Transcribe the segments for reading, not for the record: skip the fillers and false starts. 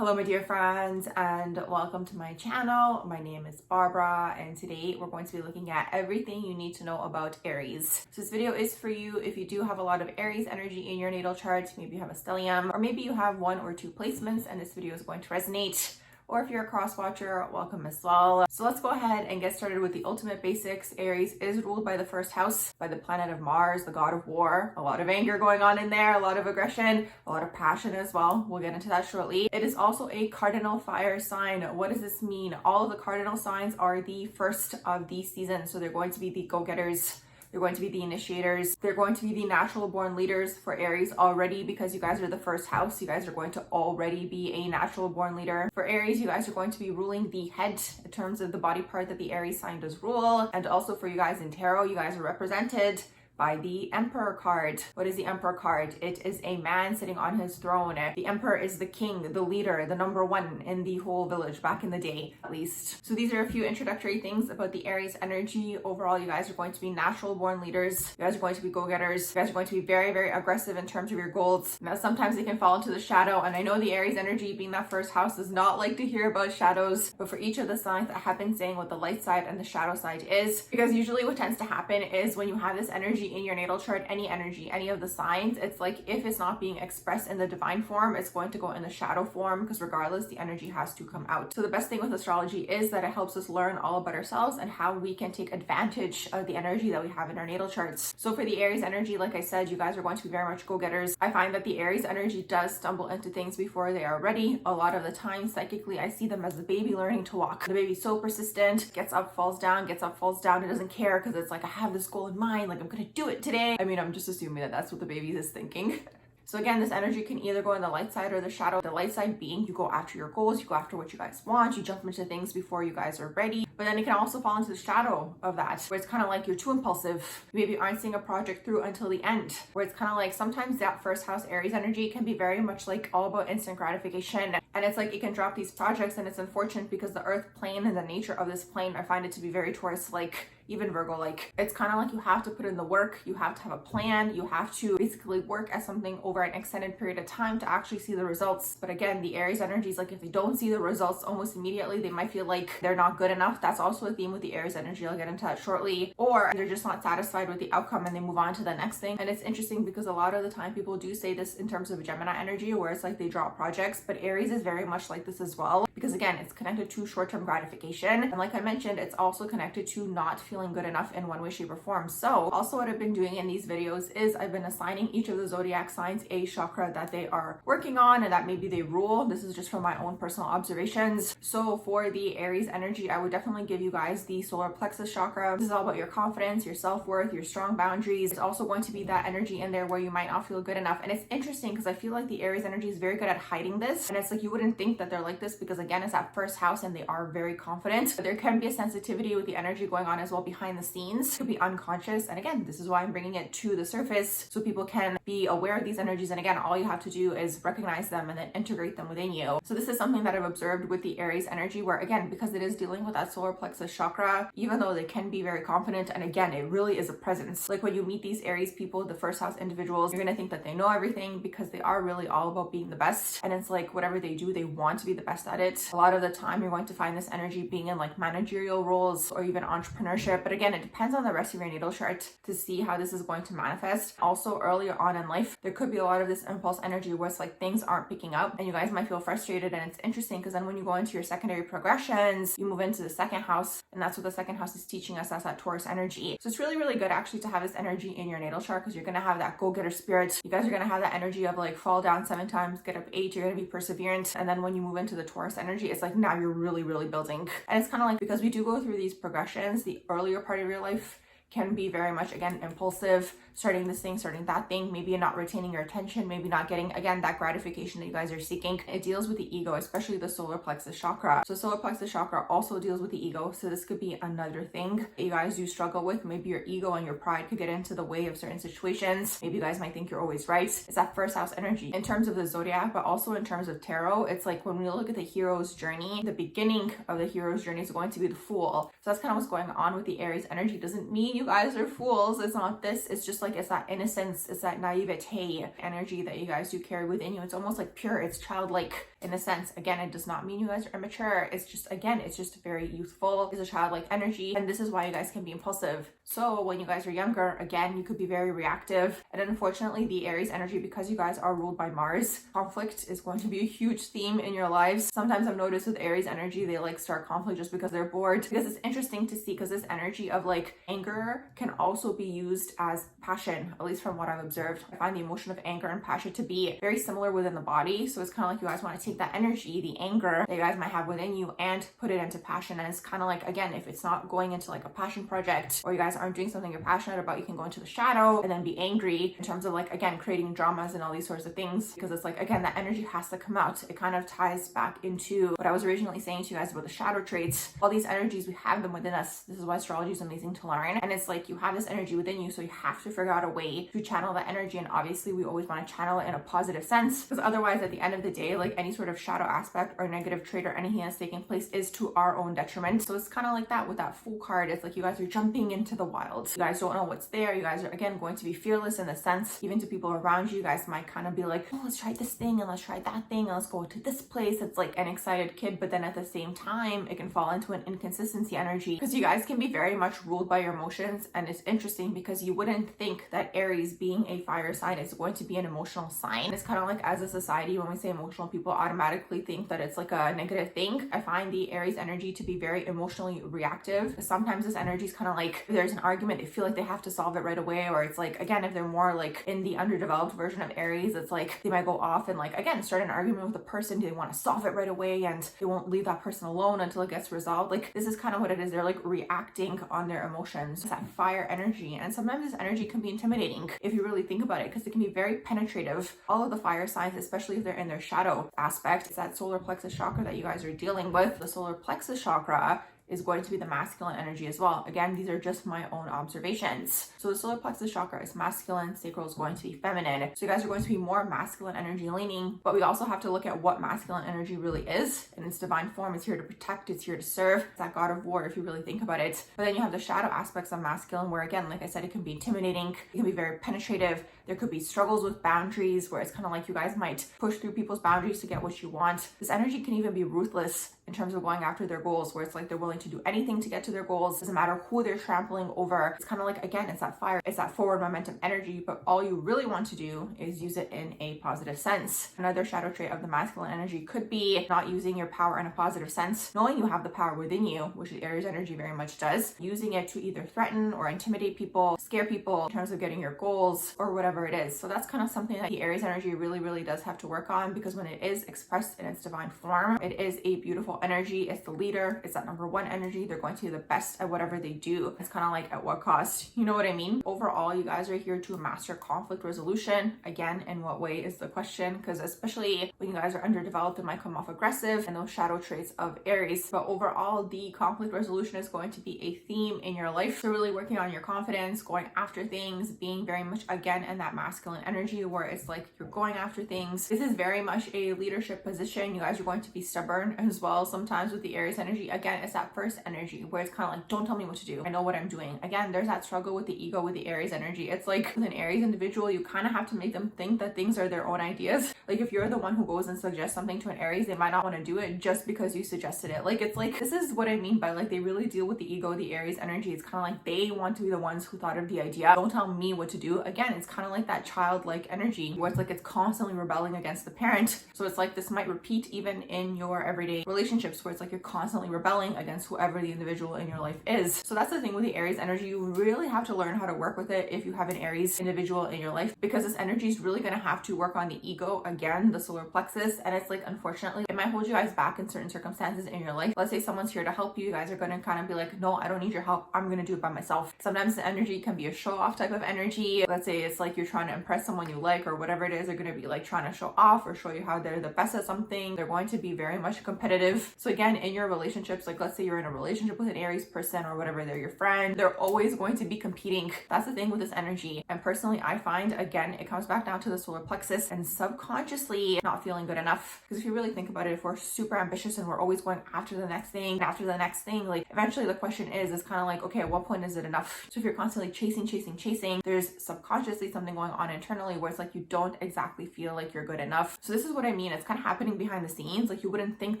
Hello my dear friends and welcome to my channel. My name is Barbara and today we're going to be looking at everything you need to know about Aries. So this video is for you if you do have a lot of Aries energy in your natal chart, maybe you have a stellium or maybe you have one or two placements and this video is going to resonate. Or if you're a cross watcher, welcome as well. So let's go ahead and get started with the ultimate basics. Aries is ruled by the first house, by the planet of Mars, the god of war. A lot of anger going on in there, a lot of aggression, a lot of passion as well. We'll get into that shortly. It is also a cardinal fire sign. What does this mean? All of the cardinal signs are the first of the season. So they're going to be the go-getters. They're going to be the initiators. They're going to be the natural born leaders for Aries already because you guys are the first house. You guys are going to already be a natural born leader. For Aries, you guys are going to be ruling the head in terms of the body part that the Aries sign does rule. And also for you guys in tarot, you guys are represented by the Emperor card. What is the Emperor card? It is a man sitting on his throne. The Emperor is the king, the leader, the number one in the whole village back in the day, at least. So these are a few introductory things about the Aries energy. Overall, you guys are going to be natural born leaders. You guys are going to be go-getters. You guys are going to be very, very aggressive in terms of your goals. Now, sometimes they can fall into the shadow, and I know the Aries energy being that first house does not like to hear about shadows, but for each of the signs, I have been saying what the light side and the shadow side is, because usually what tends to happen is when you have this energy in your natal chart, any energy, any of the signs, it's like if it's not being expressed in the divine form, it's going to go in the shadow form because regardless, the energy has to come out. So the best thing with astrology is that it helps us learn all about ourselves and how we can take advantage of the energy that we have in our natal charts. So for the Aries energy, like I said, you guys are going to be very much go-getters. I find that the Aries energy does stumble into things before they are ready. A lot of the time, psychically, I see them as a baby learning to walk. The baby's so persistent, gets up, falls down, gets up, falls down. It doesn't care because it's like, I have this goal in mind, like I'm gonna do it today. I mean, I'm just assuming that that's what the baby is thinking. So again, this energy can either go in the light side or the shadow. The light side being you go after your goals, you go after what you guys want, you jump into things before you guys are ready. But then it can also fall into the shadow of that, where it's kind of like you're too impulsive. You maybe aren't seeing a project through until the end, where it's kind of like sometimes that first house Aries energy can be very much like all about instant gratification. And it's like it can drop these projects, and it's unfortunate because the earth plane and the nature of this plane, I find it to be very Taurus-like, even Virgo-like. It's kind of like you have to put in the work, you have to have a plan, you have to basically work at something over an extended period of time to actually see the results. But again, the Aries energy is like if they don't see the results almost immediately, they might feel like they're not good enough. That's also a theme with the Aries energy. I'll get into that shortly. Or they're just not satisfied with the outcome and they move on to the next thing. And it's interesting because a lot of the time people do say this in terms of Gemini energy, where it's like they drop projects, but Aries is very much like this as well. Because again, it's connected to short-term gratification. And like I mentioned, it's also connected to not feeling good enough in one way, shape, or form. So also what I've been doing in these videos is I've been assigning each of the zodiac signs a chakra that they are working on and that maybe they rule. This is just from my own personal observations. So for the Aries energy, I would definitely give you guys the solar plexus chakra. This is all about your confidence, your self-worth, your strong boundaries. It's also going to be that energy in there where you might not feel good enough. And it's interesting because I feel like the Aries energy is very good at hiding this. And it's like you wouldn't think that they're like this because again, it's that first house and they are very confident. But there can be a sensitivity with the energy going on as well behind the scenes. It could be unconscious. And again, this is why I'm bringing it to the surface so people can be aware of these energies. And again, all you have to do is recognize them and then integrate them within you. So this is something that I've observed with the Aries energy where again, because it is dealing with that solar plexus chakra, even though they can be very confident, and again, it really is a presence. Like when you meet these Aries people, the first house individuals, you're gonna think that they know everything because they are really all about being the best. And it's like whatever they do, they want to be the best at it. A lot of the time, you're going to find this energy being in like managerial roles or even entrepreneurship. But again, it depends on the rest of your natal chart to see how this is going to manifest. Also, earlier on in life, there could be a lot of this impulse energy where it's like things aren't picking up and you guys might feel frustrated. And it's interesting because then when you go into your secondary progressions, you move into the second house, and that's what the second house is teaching us. That's that Taurus energy. So it's really, really good actually to have this energy in your natal chart because you're going to have that go-getter spirit. You guys are going to have that energy of like fall down 7 times, get up 8. You're going to be perseverant. And then when you move into the Taurus energy, it's like now you're really, really building. And it's kind of like because we do go through these progressions, the earlier part of your life can be very much, again, impulsive, starting this thing, starting that thing, maybe not retaining your attention, maybe not getting, again, that gratification that you guys are seeking. It deals with the ego, especially the solar plexus chakra. So solar plexus chakra also deals with the ego. So this could be another thing that you guys do struggle with. Maybe your ego and your pride could get into the way of certain situations. Maybe you guys might think you're always right. It's that first house energy in terms of the zodiac, but also in terms of tarot. It's like when we look at the hero's journey, the beginning of the hero's journey is going to be the Fool. So that's kind of what's going on with the Aries energy. Doesn't mean you guys are fools. It's not this. It's just like like it's that innocence, it's that naivete energy that you guys do carry within you. It's almost like pure, it's childlike in a sense. Again, it does not mean you guys are immature. It's just, again, it's just very youthful. It's a childlike energy. And this is why you guys can be impulsive. So when you guys are younger, again, you could be very reactive. And unfortunately, the Aries energy, because you guys are ruled by Mars, conflict is going to be a huge theme in your lives. Sometimes I've noticed with Aries energy, they like start conflict just because they're bored. Because it's interesting to see, because this energy of like anger can also be used as passion, at least from what I've observed. I find the emotion of anger and passion to be very similar within the body. So it's kind of like you guys want to take that energy, the anger that you guys might have within you, and put it into passion. And it's kind of like, again, if it's not going into like a passion project, or you guys aren't doing something you're passionate about, you can go into the shadow and then be angry in terms of like, again, creating dramas and all these sorts of things. Because it's like, again, that energy has to come out. It kind of ties back into what I was originally saying to you guys about the shadow traits. All these energies, we have them within us. This is why astrology is amazing to learn. And it's like you have this energy within you, so you have to figure out a way to channel that energy. And obviously we always want to channel it in a positive sense, because otherwise at the end of the day, like any sort of shadow aspect or negative trait or anything that's taking place is to our own detriment. So it's kind of like that with that Fool card. It's like you guys are jumping into the wild. You guys don't know what's there. You guys are, again, going to be fearless in the sense, even to people around you, you guys might kind of be like, oh, let's try this thing and let's try that thing and let's go to this place. It's like an excited kid, but then at the same time, it can fall into an inconsistency energy, because you guys can be very much ruled by your emotions. And it's interesting because you wouldn't think that Aries, being a fire sign, is going to be an emotional sign. It's kind of like, as a society, when we say emotional, people automatically think that it's like a negative thing. I find the Aries energy to be very emotionally reactive. Sometimes this energy is kind of like, if there's an argument, they feel like they have to solve it right away. Or it's like, again, if they're more like in the underdeveloped version of Aries, it's like they might go off and like, again, start an argument with a person. They want to solve it right away and they won't leave that person alone until it gets resolved. Like, this is kind of what it is. They're like reacting on their emotions. It's that fire energy. And sometimes this energy can be intimidating if you really think about it, because it can be very penetrative. All of the fire signs, especially if they're in their shadow aspect, it's that solar plexus chakra that you guys are dealing with. The solar plexus chakra is going to be the masculine energy as well. Again, these are just my own observations. So the solar plexus chakra is masculine, sacral is going to be feminine. So you guys are going to be more masculine energy leaning, but we also have to look at what masculine energy really is. In its divine form, it's here to protect, it's here to serve. It's that god of war, if you really think about it. But then you have the shadow aspects of masculine, where again, like I said, it can be intimidating, it can be very penetrative. There could be struggles with boundaries, where it's kind of like you guys might push through people's boundaries to get what you want. This energy can even be ruthless in terms of going after their goals, where it's like they're willing to do anything to get to their goals. Doesn't matter who they're trampling over. It's kind of like, again, it's that fire, it's that forward momentum energy, but all you really want to do is use it in a positive sense. Another shadow trait of the masculine energy could be not using your power in a positive sense, knowing you have the power within you, which the Aries energy very much does, using it to either threaten or intimidate people, scare people in terms of getting your goals or whatever it is. So that's kind of something that the Aries energy really does have to work on, because when it is expressed in its divine form, it is a beautiful energy. It's the leader, it's that number one energy. They're going to be the best at whatever they do. It's kind of like, at what cost? You know what I mean? Overall, you guys are here to master conflict resolution. Again, in what way is the question, because especially when you guys are underdeveloped, it might come off aggressive and those shadow traits of Aries. But overall, the conflict resolution is going to be a theme in your life. So really working on your confidence, going after things, being very much, again, in that masculine energy where it's like you're going after things. This is very much a leadership position. You guys are going to be stubborn as well sometimes with the Aries energy. Again, it's that first energy where it's kind of like, don't tell me what to do, I know what I'm doing. Again, there's that struggle with the ego with the Aries energy. It's like with an Aries individual, you kind of have to make them think that things are their own ideas. Like if you're the one who goes and suggests something to an Aries, they might not want to do it just because you suggested it. Like, it's like, this is what I mean by like, they really deal with the ego, the Aries energy. It's kind of like they want to be the ones who thought of the idea. Don't tell me what to do. Again, it's kind of like that childlike energy where it's like it's constantly rebelling against the parent. So it's like this might repeat even in your everyday relationships, where it's like you're constantly rebelling against whoever the individual in your life is. So that's the thing with the Aries energy. You really have to learn how to work with it if you have an Aries individual in your life, because this energy is really going to have to work on the ego, again, the solar plexus. And it's like, unfortunately, it might hold you guys back in certain circumstances in your life. Let's say someone's here to help you. You guys are going to kind of be like, no, I don't need your help. I'm going to do it by myself. Sometimes the energy can be a show off type of energy. Let's say it's like you're trying to impress someone you like or whatever it is. They're going to be like trying to show off or show you how they're the best at something. They're going to be very much competitive. competitive. So again, in your relationships, like let's say you're in a relationship with an Aries person or whatever, they're your friend, they're always going to be competing. That's the thing with this energy. And personally, I find, again, it comes back down to the solar plexus and subconsciously not feeling good enough. Because if you really think about it, if we're super ambitious and we're always going after the next thing, after the next thing, like eventually the question is kind of like, okay, at what point is it enough? So if you're constantly chasing, there's subconsciously something going on internally where it's like you don't exactly feel like you're good enough. So this is what I mean. It's kind of happening behind the scenes. Like you wouldn't think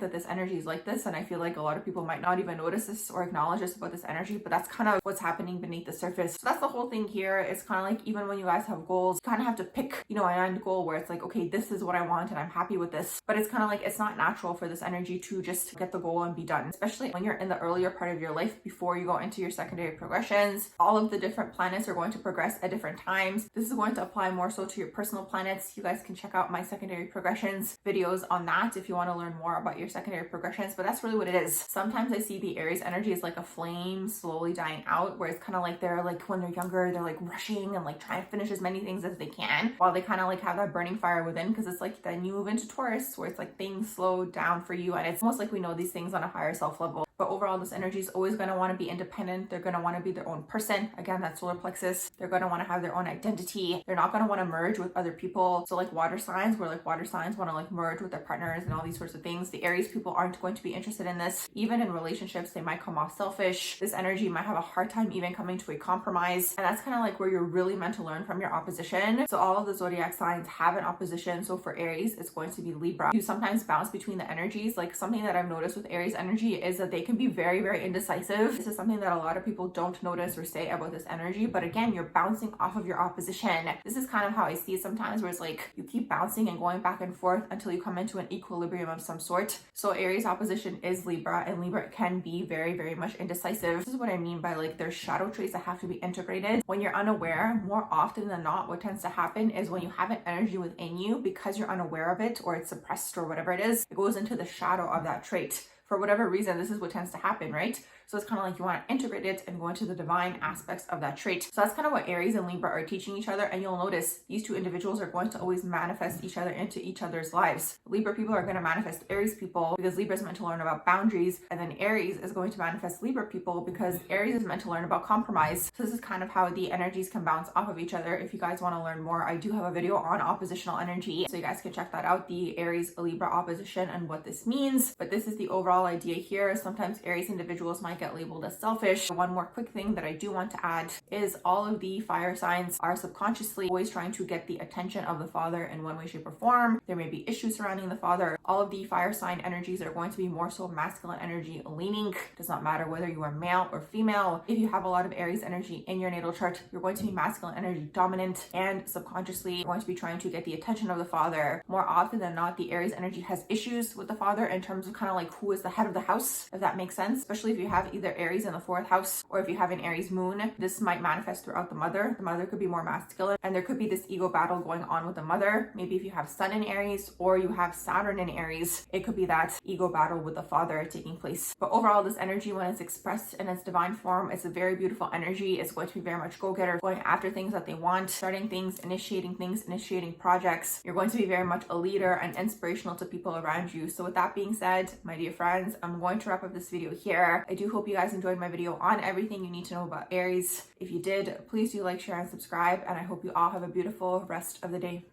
that this energy is like this. And I feel like a lot of people might not even notice this or acknowledge this about this energy, but that's kind of what's happening beneath the surface. So that's the whole thing here. It's kind of like, even when you guys have goals, you kind of have to pick, an end goal where it's like, okay, this is what I want and I'm happy with this. But it's kind of like, it's not natural for this energy to just get the goal and be done, especially when you're in the earlier part of your life before you go into your secondary progressions. All of the different planets are going to progress at different times. This is going to apply more so to your personal planets. You guys can check out my secondary progressions videos on that if you want to learn more about your secondary progressions, but that's really what it is. Sometimes I see the Aries energy as like a flame slowly dying out, where it's kind of like they're like, when they're younger, they're like rushing and like trying to finish as many things as they can while they kind of like have that burning fire within, because it's like then you move into Taurus where it's like things slow down for you and it's almost like we know these things on a higher self level. But overall, this energy is always going to want to be independent. They're going to want to be their own person. Again, that solar plexus. They're going to want to have their own identity. They're not going to want to merge with other people. So like water signs, where like water signs want to like merge with their partners and all these sorts of things. The Aries people aren't going to be interested in this. Even in relationships, they might come off selfish. This energy might have a hard time even coming to a compromise. And that's kind of like where you're really meant to learn from your opposition. So all of the zodiac signs have an opposition. So for Aries, it's going to be Libra. You sometimes bounce between the energies. Like something that I've noticed with Aries energy is that they can be very, very indecisive. This is something that a lot of people don't notice or say about this energy, but again, you're bouncing off of your opposition. This is kind of how I see it sometimes, where it's like you keep bouncing and going back and forth until you come into an equilibrium of some sort. So Aries opposition is Libra, and Libra can be very, very much indecisive. This is what I mean by like there's shadow traits that have to be integrated. When you're unaware, more often than not, what tends to happen is when you have an energy within you, because you're unaware of it or it's suppressed or whatever it is, it goes into the shadow of that trait. For whatever reason, this is what tends to happen, right? So it's kind of like you want to integrate it and go into the divine aspects of that trait. So that's kind of what Aries and Libra are teaching each other. And you'll notice these two individuals are going to always manifest each other into each other's lives. Libra people are going to manifest Aries people because Libra is meant to learn about boundaries. And then Aries is going to manifest Libra people because Aries is meant to learn about compromise. So this is kind of how the energies can bounce off of each other. If you guys want to learn more, I do have a video on oppositional energy. So you guys can check that out, the Aries Libra opposition and what this means. But this is the overall idea here. Sometimes Aries individuals might get labeled as selfish. One more quick thing that I do want to add is all of the fire signs are subconsciously always trying to get the attention of the father in one way, shape, or form. There may be issues surrounding the father. All of the fire sign energies are going to be more so masculine energy leaning. Does not matter whether you are male or female. If you have a lot of Aries energy in your natal chart, you're going to be masculine energy dominant, and subconsciously you're going to be trying to get the attention of the father. More often than not, the Aries energy has issues with the father in terms of kind of like who is the head of the house, if that makes sense, especially if you have either Aries in the fourth house or if you have an Aries moon. This might manifest throughout the mother. The mother could be more masculine, and there could be this ego battle going on with the mother. Maybe if you have Sun in Aries or you have Saturn in Aries, it could be that ego battle with the father taking place. But overall, this energy, when it's expressed in its divine form, it's a very beautiful energy. It's going to be very much go-getter, going after things that they want, starting things, initiating projects. You're going to be very much a leader and inspirational to people around you. So with that being said, my dear friends, I'm going to wrap up this video here. I do hope you guys enjoyed my video on everything you need to know about Aries. If you did, please do like, share, and subscribe, and I hope you all have a beautiful rest of the day.